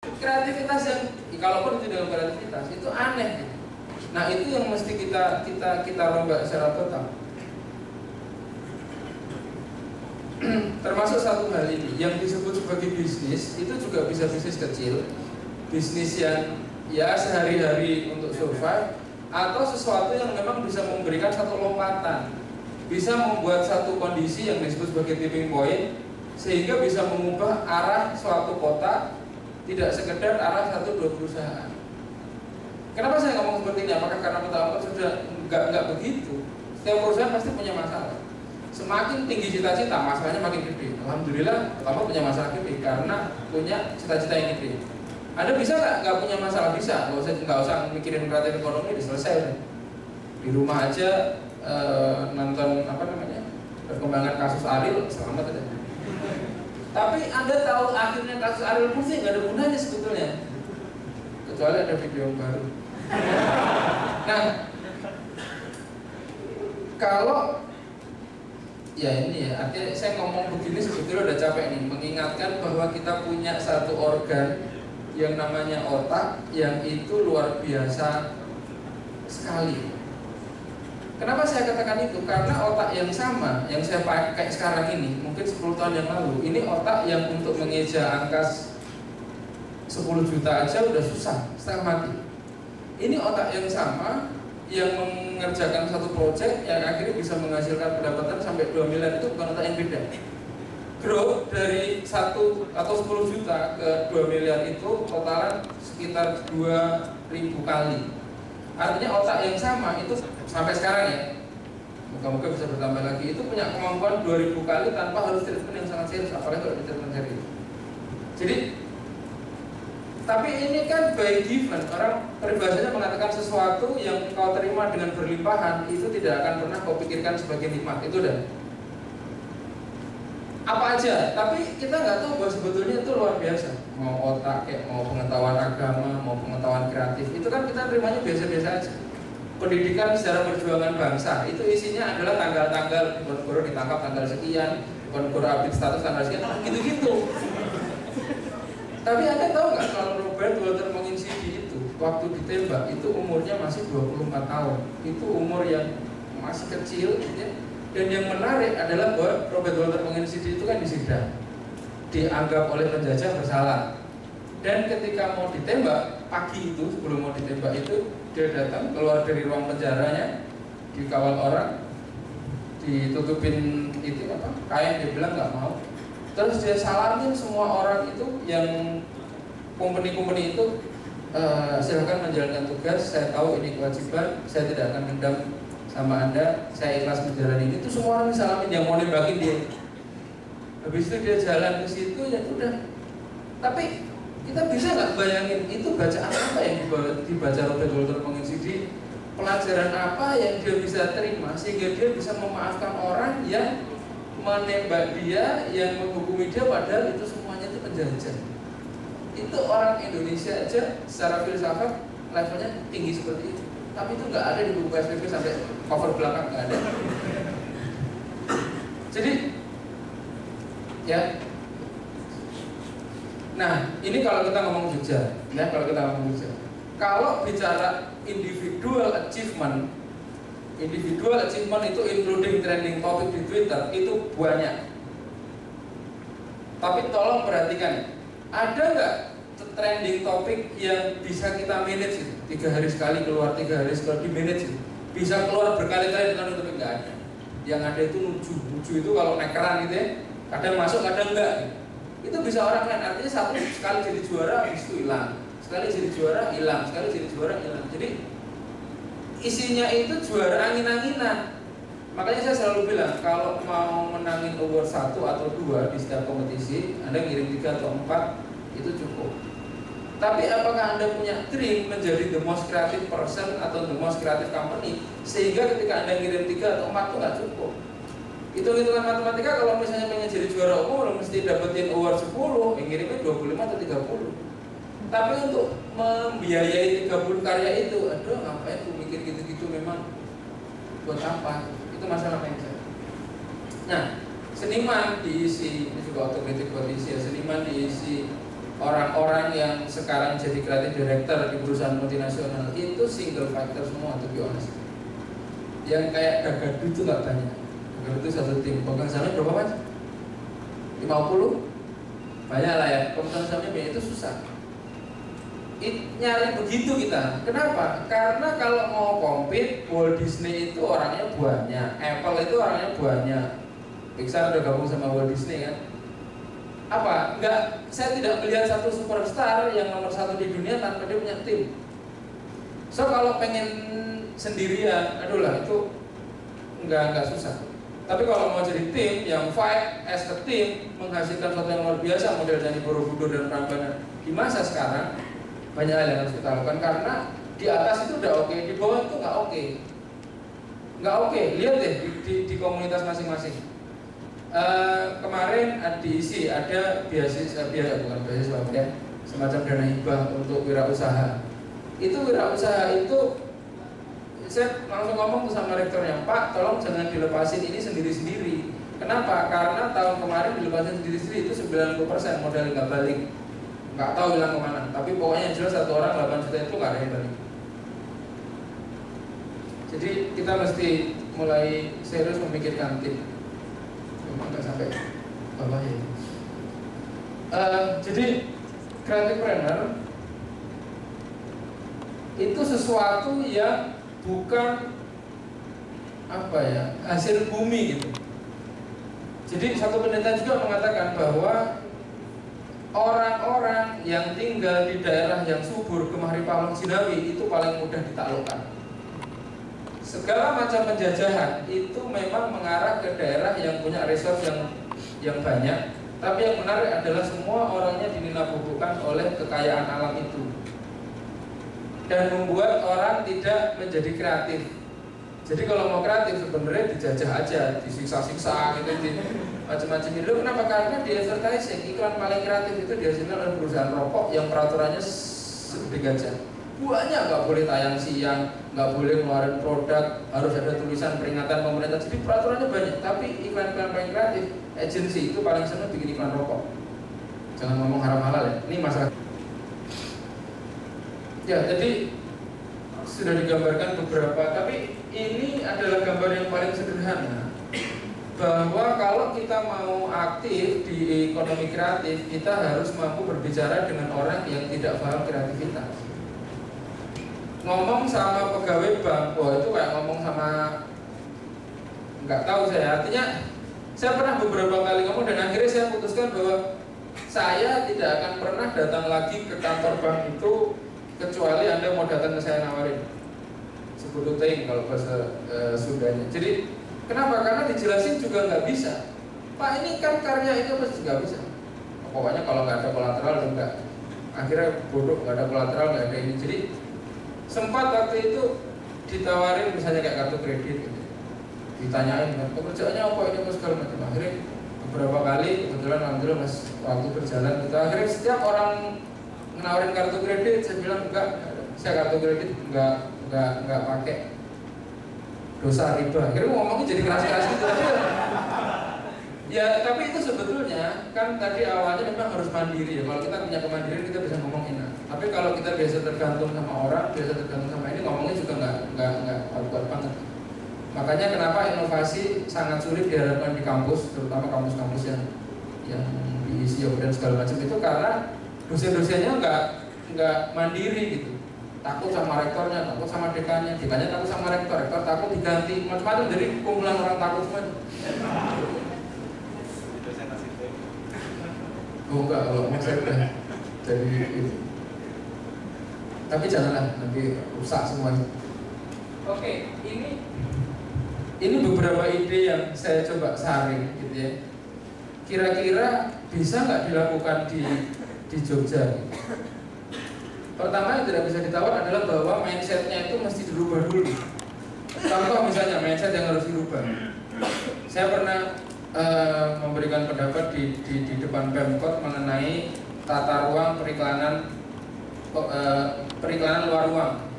kreativitas yang kalaupun itu dengan kreativitas itu aneh gitu. Nah itu yang mesti kita rombak secara total. Termasuk satu hal ini yang disebut sebagai bisnis itu juga bisa bisnis kecil, bisnis yang ya sehari-hari untuk survive, atau sesuatu yang memang bisa memberikan satu lompatan, bisa membuat satu kondisi yang disebut sebagai tipping point, sehingga bisa mengubah arah suatu kota, tidak sekedar arah satu dua perusahaan. Kenapa saya ngomong seperti ini? Apakah karena kita sudah nggak begitu? Setiap perusahaan pasti punya masalah. Semakin tinggi cita-cita, masalahnya makin gede. Alhamdulillah, kamu punya masalah gede karena punya cita-cita yang gede. Anda bisa nggak punya masalah? Bisa. Nggak usah mikirin kreatif ekonomi, udah selesai. Di rumah aja nonton perkembangan kasus Ariel, selamat aja. Tapi Anda tahu akhirnya kasus Ariel Putih nggak ada gunanya sebetulnya, kecuali ada video yang baru. Nah, kalau ya ini ya, artinya saya ngomong begini sebetulnya udah capek nih, mengingatkan bahwa kita punya satu organ yang namanya otak, yang itu luar biasa sekali. Kenapa saya katakan itu? Karena otak yang sama yang saya pakai sekarang ini, mungkin 10 tahun yang lalu, ini otak yang untuk mengeja angka 10 juta aja udah susah, setengah mati. Ini otak yang sama yang mengerjakan satu proyek yang akhirnya bisa menghasilkan pendapatan sampai 2 miliar, itu bukan otak yang beda. Growth dari 1 atau 10 juta ke 2 miliar itu totalan sekitar 2.000 kali. Artinya otak yang sama itu sampai sekarang ya, moga-moga bisa bertambah lagi, itu punya kemampuan 2.000 kali tanpa harus treatment yang sangat serius, apalagi kalau di treatment serius. Jadi tapi ini kan by given, orang peribahasanya mengatakan sesuatu yang kau terima dengan berlimpahan itu tidak akan pernah kau pikirkan sebagai nikmat. Itu udah apa aja, tapi kita nggak tahu bahwa sebetulnya itu luar biasa. Mau otak, kayak mau pengetahuan agama, mau pengetahuan kreatif, itu kan kita terimanya biasa-biasa aja. Pendidikan secara perjuangan bangsa itu isinya adalah tanggal-tanggal, guru ditangkap tanggal sekian, guru update status tanggal sekian, gitu-gitu. Tapi Anda tahu nggak kalau Robert Walter Monginsidi itu waktu ditembak itu umurnya masih 24 tahun. Itu umur yang masih kecil ya. Dan yang menarik adalah bahwa Robert Walter Monginsidi itu kan disidang, dianggap oleh penjajah bersalah. Dan ketika mau ditembak, pagi itu sebelum mau ditembak itu dia datang keluar dari ruang penjaranya, dikawal orang, ditutupin itu kain, dia bilang nggak mau. Terus dia salamin semua orang itu yang company itu, silakan menjalankan tugas, saya tahu ini kewajiban, saya tidak akan dendam sama Anda, saya ikhlas menjalani ini. Itu semua orang disalamin yang mau nembakin dia. Habis itu dia jalan ke situ, ya udah. Tapi kita bisa nggak bayangin itu bacaan apa yang dibaca Robert Walter Monginsidi, pelajaran apa yang dia bisa terima sehingga dia bisa memaafkan orang yang menembak dia, yang menghukumi dia, padahal itu semuanya itu penjajah. Itu orang Indonesia aja secara filsafat levelnya tinggi seperti itu, tapi itu nggak ada di buku PSBB sampai cover belakang, nggak ada. Jadi ya, nah ini kalau kita ngomong Jogja ya, kalau bicara individual achievement itu including trending topic di Twitter itu banyak. Tapi tolong perhatikan, ada nggak trending topic yang bisa kita manage itu? 3 hari sekali keluar, 3 hari sekali di manage itu. Bisa keluar berkali-kali dengan topik, nggak ada. Yang ada itu nuju itu kalau nekeran gitu ya, kadang masuk kadang enggak. Itu bisa orang lain, artinya satu sekali jadi juara habis itu hilang, sekali jadi juara hilang, sekali jadi juara hilang. Jadi isinya itu juara angin-anginan. Makanya saya selalu bilang, kalau mau menangin award 1 atau 2 di setiap kompetisi, Anda ngirim 3 atau 4 itu cukup. Tapi apakah Anda punya dream menjadi the most creative person atau the most creative company, sehingga ketika Anda ngirim 3 atau 4 itu nggak cukup? Hitung-hitungan matematika, kalau misalnya pengen jadi juara umum mesti dapetin award 10, ngirimnya 25 atau 30. Tapi untuk membiayai 30 karya itu, aduh ngapain tuh mikir gitu-gitu, memang buat apa? Itu masalah mindset. Nah, seniman diisi, ini juga otomatis buat diisi ya, seniman diisi orang-orang yang sekarang jadi creative director di perusahaan multinasional itu single factor semua, to be honest. Yang kayak Gagadu itu nggak banyak. Gagadu itu satu tim, pegang sahamnya berapa mas? 50? Banyak lah ya, pemegang sahamnya banyak itu susah. Nyari begitu kita. Kenapa? Karena kalau mau compete, Walt Disney itu orangnya banyak, Apple itu orangnya banyak. Pixar udah gabung sama Walt Disney kan. Apa? Enggak, saya tidak melihat satu superstar yang nomor satu di dunia tanpa dia punya tim. So kalau pengen sendirian, aduh lah itu enggak susah. Tapi kalau mau jadi tim yang fight as a team, menghasilkan sesuatu yang luar biasa, model Candi Borobudur dan Prambanan di masa sekarang, banyak hal yang harus kita lakukan. Karena di atas itu udah oke, di bawah itu nggak oke. Lihat deh di komunitas masing-masing. Kemarin diisi ada beasiswa ya, semacam dana hibah untuk wirausaha. Itu wirausaha itu saya langsung ngomong sama rektornya, Pak, tolong jangan dilepasin ini sendiri-sendiri. Kenapa? Karena tahun kemarin dilepasin sendiri-sendiri itu 90% modal nggak balik, nggak tahu hilang kemana. Tapi pokoknya jelas satu orang 8 juta itu nggak ada yang balik. Jadi kita mesti mulai serius memikirkan tim. Memang nggak sampai bawah ya. Jadi creative planner itu sesuatu yang bukan apa ya, hasil bumi gitu. Jadi satu penelitian juga mengatakan bahwa orang-orang yang tinggal di daerah yang subur, Kemari Palong Sinawi itu paling mudah ditaklukkan. Segala macam penjajahan itu memang mengarah ke daerah yang punya resource yang banyak. Tapi yang menarik adalah semua orangnya dinilai-bubukan oleh kekayaan alam itu dan membuat orang tidak menjadi kreatif. Jadi kalau mau kreatif sebenarnya dijajah aja, disiksa-siksa gitu, macam-macam itu. Kenapa? Karena di advertising iklan paling kreatif itu dihasilkan oleh perusahaan rokok yang peraturannya segede gajah. Banyak, nggak boleh tayang siang, nggak boleh ngeluarin produk, harus ada tulisan peringatan pemerintah. Jadi peraturannya banyak. Tapi iklan-iklan paling kreatif, agensi itu paling senang bikin iklan rokok. Jangan ngomong haram halal ya. Ini masalah. Ya, jadi sudah digambarkan beberapa, tapi ini adalah gambar yang paling sederhana bahwa kalau kita mau aktif di ekonomi kreatif, kita harus mampu berbicara dengan orang yang tidak paham kreativitas. Ngomong sama pegawai bank, itu kayak ngomong sama nggak tahu saya. Artinya saya pernah beberapa kali ngomong dan akhirnya saya putuskan bahwa saya tidak akan pernah datang lagi ke kantor bank itu kecuali Anda mau datang ke saya nawarin sebututing kalau bahasa Sundanya. Jadi kenapa? Karena dijelasin juga nggak bisa. Pak, ini kan karya itu pasti nggak bisa. Pokoknya kalau nggak ada kolateral enggak. Akhirnya bodoh, nggak ada kolateral, nggak ada ini. Jadi sempat waktu itu ditawarin misalnya kayak kartu kredit gitu. Ditanyain pekerjaannya apa ini apa segala macam. Akhirnya beberapa kali kebetulan alhamdulillah mas waktu berjalan gitu. Akhirnya setiap orang menawarin kartu kredit saya bilang enggak, saya kartu kredit enggak pakai, dosa riba. Akhirnya ngomongnya jadi keras-keras gitu. Ya tapi itu sebetulnya kan tadi awalnya memang harus mandiri ya. Kalau kita punya kemandirian kita bisa ngomong enak. Tapi kalau kita biasa tergantung sama orang, biasa tergantung sama ini, ngomongnya juga nggak kuat banget. Makanya kenapa inovasi sangat sulit diharapkan di kampus, terutama kampus-kampus yang diisi dan segala macam itu, karena dosen-dosennya nggak mandiri gitu. Takut sama rektornya, takut sama dekannya takut sama rektor takut diganti, macam-macam. Jadi kumpulan orang takut semua. Oh enggak, kalau mau saya udah jadi itu. Tapi janganlah nanti rusak semuanya. Oke, ini beberapa ide yang saya coba saring gitu ya. Kira-kira bisa nggak dilakukan di Jogja? Pertama yang tidak bisa ditawar adalah bahwa mindsetnya itu mesti dirubah dulu. Contoh misalnya mindset yang harus dirubah. Saya pernah memberikan pendapat di depan Pemkot mengenai tata ruang periklanan luar ruang.